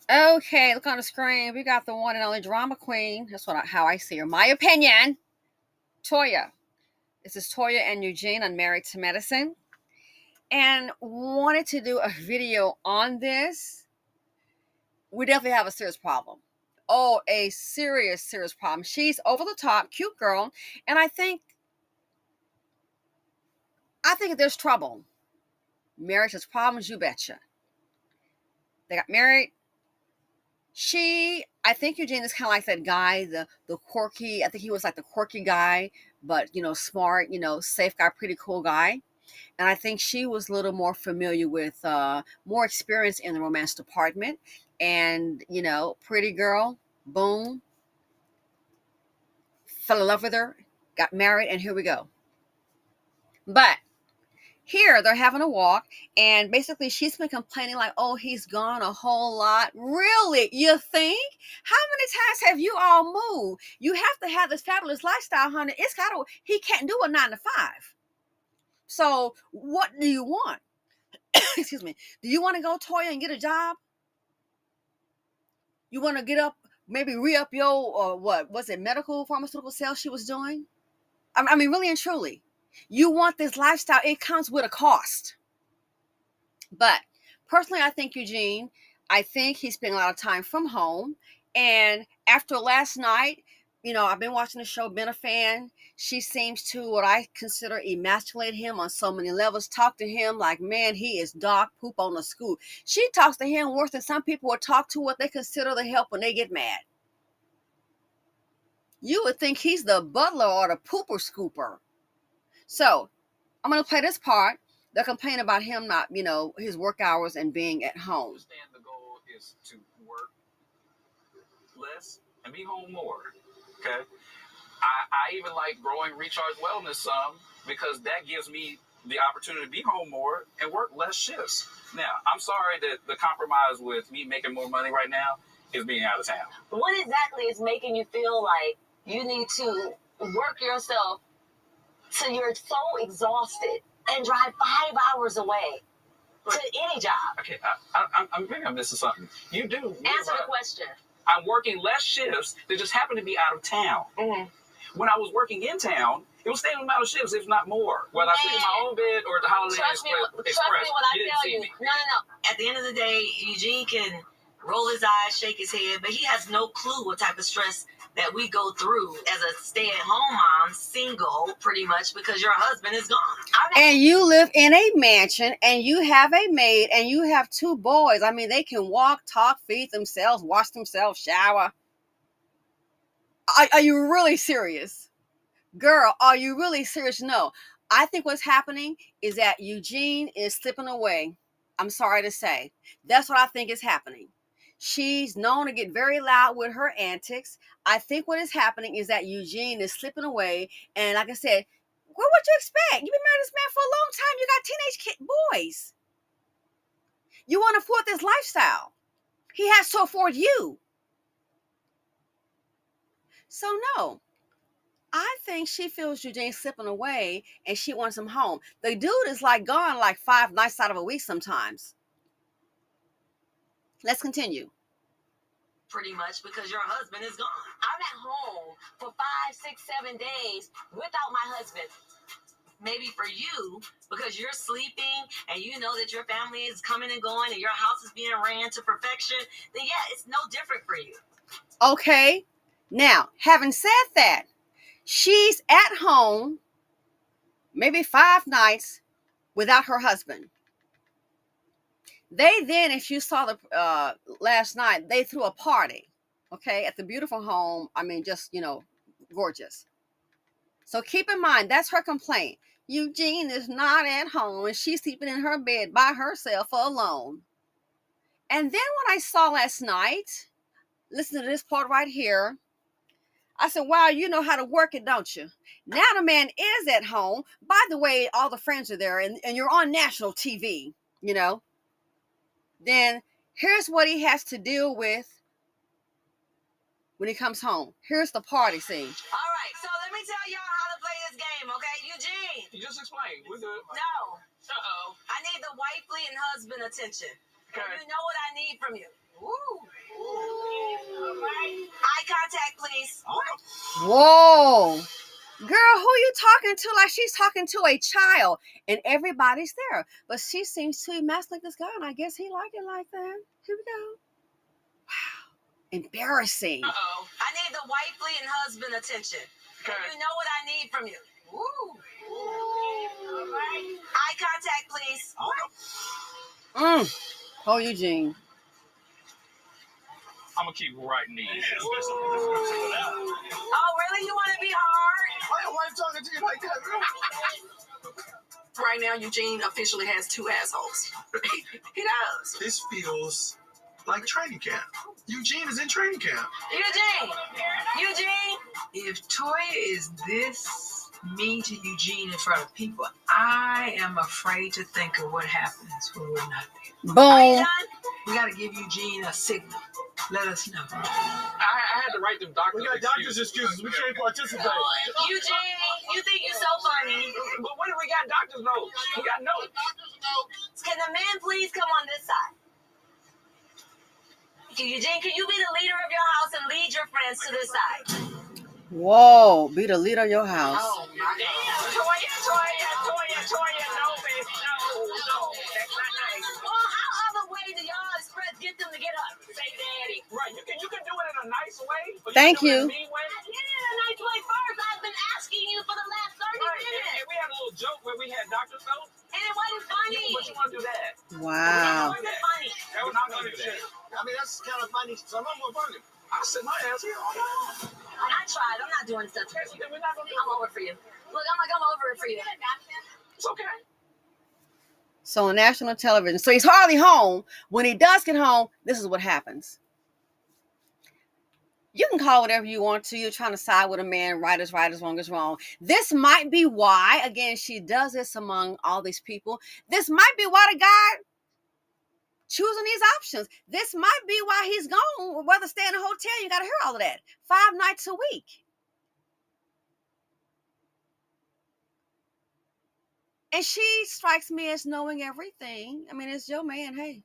Okay, look on the screen. We got the one and only drama queen. That's how I see her. My opinion, Toya. This is Toya and Eugene on Married to Medicine, and wanted to do a video on this. We definitely have a serious problem. Oh, a serious problem. She's over the top, cute girl, and I think there's trouble. Marriage has problems, you betcha. They got married. I think Eugene is kind of like that guy, the quirky. I think he was like the quirky guy, but smart, safe guy, pretty cool guy. And I think she was a little more familiar with more experience in the romance department. And pretty girl, boom, fell in love with her, got married, and here we go. But here they're having a walk, and basically she's been complaining like, oh, he's gone a whole lot. Really? You think? How many times have you all moved? You have to have this fabulous lifestyle, honey. He can't do a 9 to 5. So what do you want? Excuse me. Do you want to go, Toya, and get a job? You want to get up, maybe re-up your, what was it, medical pharmaceutical sales she was doing? I mean, really and truly. You want this lifestyle, it comes with a cost. But personally, I think he spent a lot of time from home. And after last night, I've been watching the show, been a fan. She seems to, what I consider, emasculate him on so many levels. Talk to him like, man, he is dog poop on the scoop. She talks to him worse than some people would talk to what they consider the help when they get mad. You would think he's the butler or the pooper scooper. So I'm going to play this part. They're complaining about him not, his work hours and being at home. I understand the goal is to work less and be home more. Okay. I even like growing Recharge Wellness some because that gives me the opportunity to be home more and work less shifts. Now, I'm sorry that the compromise with me making more money right now is being out of town. What exactly is making you feel like you need to work yourself till you're so exhausted and drive 5 hours away to any job? Okay, I'm maybe I'm missing something. You do. Answer the question. I'm working less shifts that just happen to be out of town. Mm-hmm. When I was working in town, it was the same amount of shifts, if not more. Whether I sleep in my own bed or at the Holiday Trust Express. me when I tell you. No. At the end of the day, Eugene can roll his eyes, shake his head, but he has no clue what type of stress that we go through as a stay-at-home mom, single, pretty much, because your husband is gone. And you live in a mansion, and you have a maid, and you have 2 boys. I mean, they can walk, talk, feed themselves, wash themselves, shower. Are you really serious? Girl, are you really serious? No. I think what's happening is that Eugene is slipping away. I'm sorry to say. That's what I think is happening. She's known to get very loud with her antics. I think what is happening is that Eugene is slipping away. And like I said, what would you expect? You've been married to this man for a long time. You got teenage boys. You want to afford this lifestyle. He has to afford you. So no. I think she feels Eugene's slipping away and she wants him home. The dude is like gone like 5 nights out of a week sometimes. Let's continue. Pretty much because your husband is gone. I'm at home for 5, 6, 7 days without my husband. Maybe for you, because you're sleeping and you know that your family is coming and going and your house is being ran to perfection, then yeah, it's no different for you. Okay. Now, having said that, she's at home maybe 5 nights without her husband. They then, if you saw the last night, they threw a party, okay, at the beautiful home. I mean, just, gorgeous. So keep in mind, that's her complaint. Eugene is not at home and she's sleeping in her bed by herself alone. And then what I saw last night, listen to this part right here. I said, wow, you know how to work it, don't you? Now the man is at home. By the way, all the friends are there and you're on national TV, Then here's what he has to deal with when he comes home. Here's the party scene. All right, so let me tell y'all how to play this game, okay? Eugene. You just explained. We're good. No. Uh-oh. I need the wifely and husband attention. Okay. You know what I need from you. Woo. please. Whoa. Girl, who you talking to? Like she's talking to a child and everybody's there. But she seems to emasculate this guy and I guess he liked it like that. Here we go. Embarrassing. Uh-oh. I need the wifely and husband attention. Okay. And you know what I need from you. Woo. All right. Eye contact, please. Oh, Eugene. I'm gonna keep writing these. Oh, really? You want to be hard? Why am talking to you like that, girl? Right now, Eugene officially has two assholes. He does. This feels like training camp. Eugene is in training camp. Eugene. If Toya is this mean to Eugene in front of people, I am afraid to think of what happens when we're not there. Boom. We got to give Eugene a signal. Let us know. I had to write them doctors. We got doctor's excuses. We can't participate. Eugene, you think you're so funny. But when do we got doctor's notes? We got notes. Can the man please come on this side? Eugene, can you be the leader of your house and lead your friends to this side? Whoa, be the leader of your house. Oh, my God. Toya, no, baby, no, that's not nice. Well, how other way do y'all express get them to get up? Say daddy. Right, you can do it in a nice way. But Thank do it you. in a mean way. I did it in a nice way first. I've been asking you for the last 30 minutes. And we had a little joke where we had doctor's notes. And it wasn't funny. But you want to do that? Wow. It wasn't funny. That was not going to do that. I mean, that's kind of funny. Some of them were funny. I sit my ass here all night. I tried. I'm not doing stuff to you. We're not going to do I'm over it for you. Look, I'm over it for you. It's okay. So on national television. So he's hardly home. When he does get home, this is what happens. You can call whatever you want to. You're trying to side with a man. Right is right, wrong is wrong. This might be why, again, she does this among all these people. This might be why the guy choosing these options. This might be why he's gone. Whether stay in a hotel, you got to hear all of that. 5 nights a week. And she strikes me as knowing everything. I mean, it's your man, hey.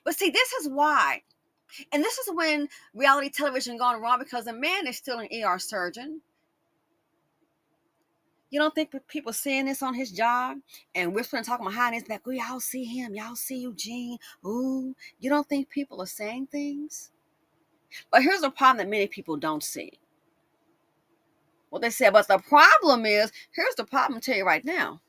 But see, this is why. And this is when reality television gone wrong because a man is still an ER surgeon. You don't think people seeing this on his job and whispering, talking behind his back, oh, y'all see him, y'all see Eugene, ooh. You don't think people are saying things? But here's the problem that many people don't see. What they said, but the problem is, here's the problem, I'll tell you right now.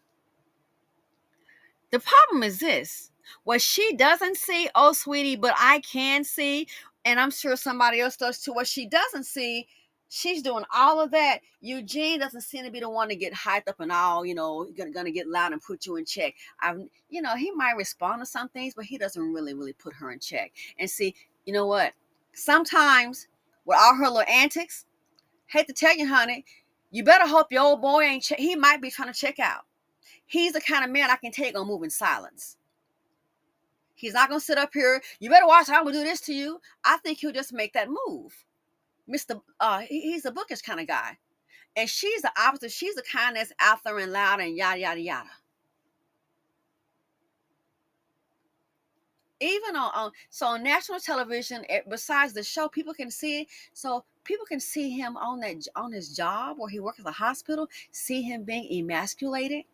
The problem is this. What she doesn't see, oh, sweetie, but I can see, and I'm sure somebody else does too. What she doesn't see, she's doing all of that. Eugene doesn't seem to be the one to get hyped up and all, gonna get loud and put you in check. He might respond to some things, but he doesn't really put her in check. And see, you know what? Sometimes with all her little antics, hate to tell you, honey, you better hope your old boy ain't he might be trying to check out. He's the kind of man I can tell you gonna move in silence. He's not gonna sit up here. You better watch how I'm gonna do this to you. I think he'll just make that move. He's a bookish kind of guy. And she's the opposite. She's the kind that's out there and loud and yada, yada, yada. Even on national television, besides the show, people can see it. So people can see him on his job where he works at the hospital, see him being emasculated.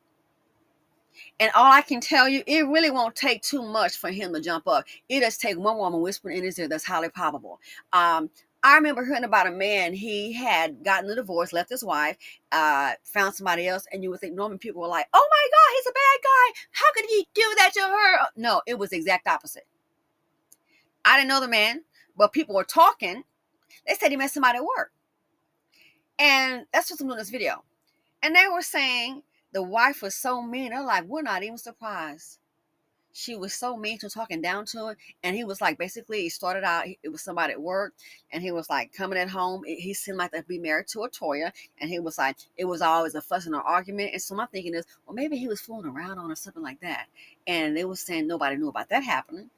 And all I can tell you, it really won't take too much for him to jump up. It just takes one woman whispering in his ear. That's highly probable. I remember hearing about a man. He had gotten a divorce, left his wife, found somebody else, and you would think normally people were like, "Oh my God, he's a bad guy. How could he do that to her?" No, it was the exact opposite. I didn't know the man, but people were talking. They said he met somebody at work, and that's what's in this video. And they were saying the wife was so mean. They're like, we're not even surprised. She was so mean to talking down to him. And he was like, basically, he started out, it was somebody at work. And he was like coming at home. He seemed like to be married to a Toya. And he was like, it was always a fuss and an argument. And so my thinking is, well, maybe he was fooling around on or something like that. And they were saying nobody knew about that happening.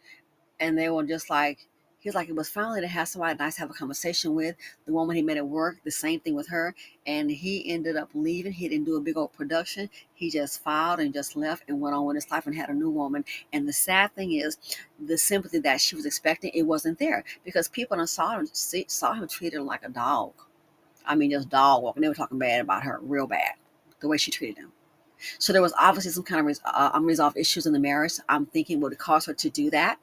And they were just like, He's like, it was finally to have somebody nice to have a conversation with. The woman he met at work, the same thing with her. And he ended up leaving. He didn't do a big old production. He just filed and just left and went on with his life and had a new woman. And the sad thing is, the sympathy that she was expecting, it wasn't there. Because people saw him treated like a dog. I mean, just dog walking. They were talking bad about her, real bad, the way she treated him. So there was obviously some kind of unresolved issues in the marriage. I'm thinking would it cause her to do that.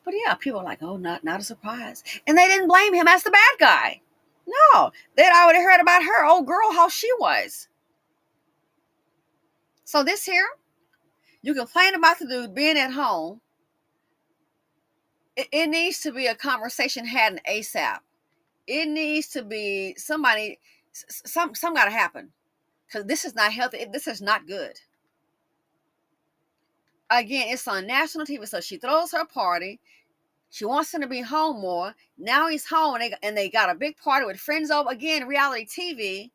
But yeah, people are like, oh, not a surprise. And they didn't blame him as the bad guy. No, they'd already heard about her old girl, how she was. So this here, you complain about the dude being at home. It needs to be a conversation had in ASAP. It needs to be somebody, some got to happen. Because this is not healthy. This is not good. Again, it's on national TV. So she throws her party. She wants him to be home more. Now he's home and they got a big party with friends over. Again, reality TV.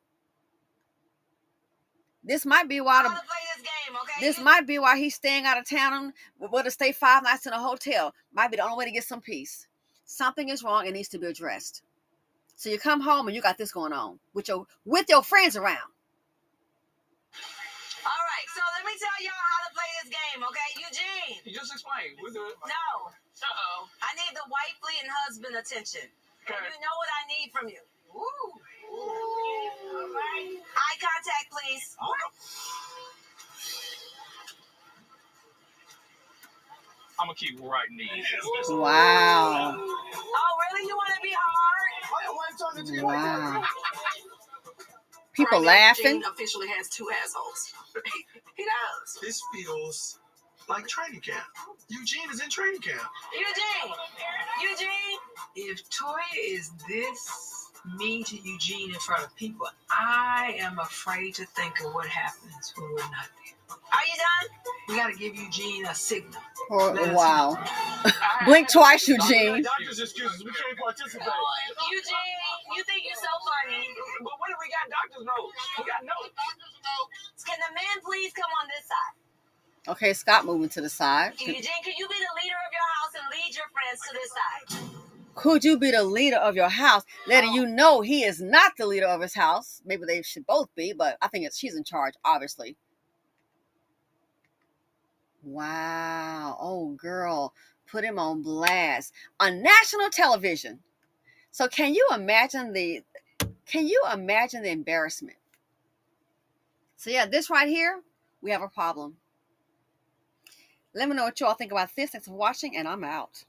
This might be why this might be why he's staying out of town. Will to stay 5 nights in a hotel. Might be the only way to get some peace. Something is wrong and needs to be addressed. So you come home and you got this going on with your friends around. All right, so let me tell y'all how to play this game, okay? Eugene. You just explained. We're good. No. Uh-oh. I need the wifely and husband attention. Okay. And you know what I need from you. Ooh. All right. Eye contact, please. I'm going to keep writing these. Wow. Oh, really? You want to be hard? Wow. People laughing. Eugene officially has 2 assholes. He does. This feels like training camp. Eugene is in training camp. Eugene. If Toya is this mean to Eugene in front of people, I am afraid to think of what happens when we're not there. Are you done? We got to give Eugene a signal. Wow. Blink twice, Eugene. Doctor's excuses. We can't participate. Eugene, you think you're so funny. But what if we got doctor's notes? We got notes. Can the man please come on this side? Okay, Scott moving to the side. Eugene, can you be the leader of your house and lead your friends to this side? Could you be the leader of your house, letting you know he is not the leader of his house? Maybe they should both be, but I think she's in charge, obviously. Wow. Oh, girl. Put him on blast on national television. So can you imagine the embarrassment? So yeah, this right here, we have a problem. Let me know what you all think about this. Thanks for watching, and I'm out.